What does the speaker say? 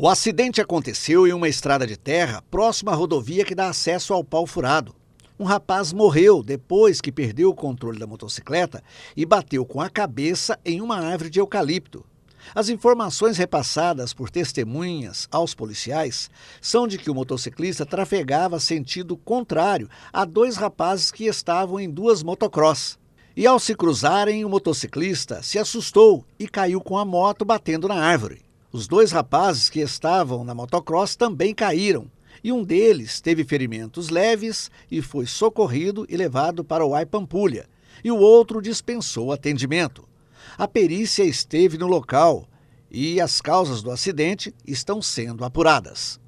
O acidente aconteceu em uma estrada de terra próxima à rodovia que dá acesso ao Pau Furado. Um rapaz morreu depois que perdeu o controle da motocicleta e bateu com a cabeça em uma árvore de eucalipto. As informações repassadas por testemunhas aos policiais são de que o motociclista trafegava sentido contrário a dois rapazes que estavam em duas motocross. E ao se cruzarem, o motociclista se assustou e caiu com a moto batendo na árvore. Os dois rapazes que estavam na motocross também caíram, e um deles teve ferimentos leves e foi socorrido e levado para o Pampulha, e o outro dispensou atendimento. A perícia esteve no local e as causas do acidente estão sendo apuradas.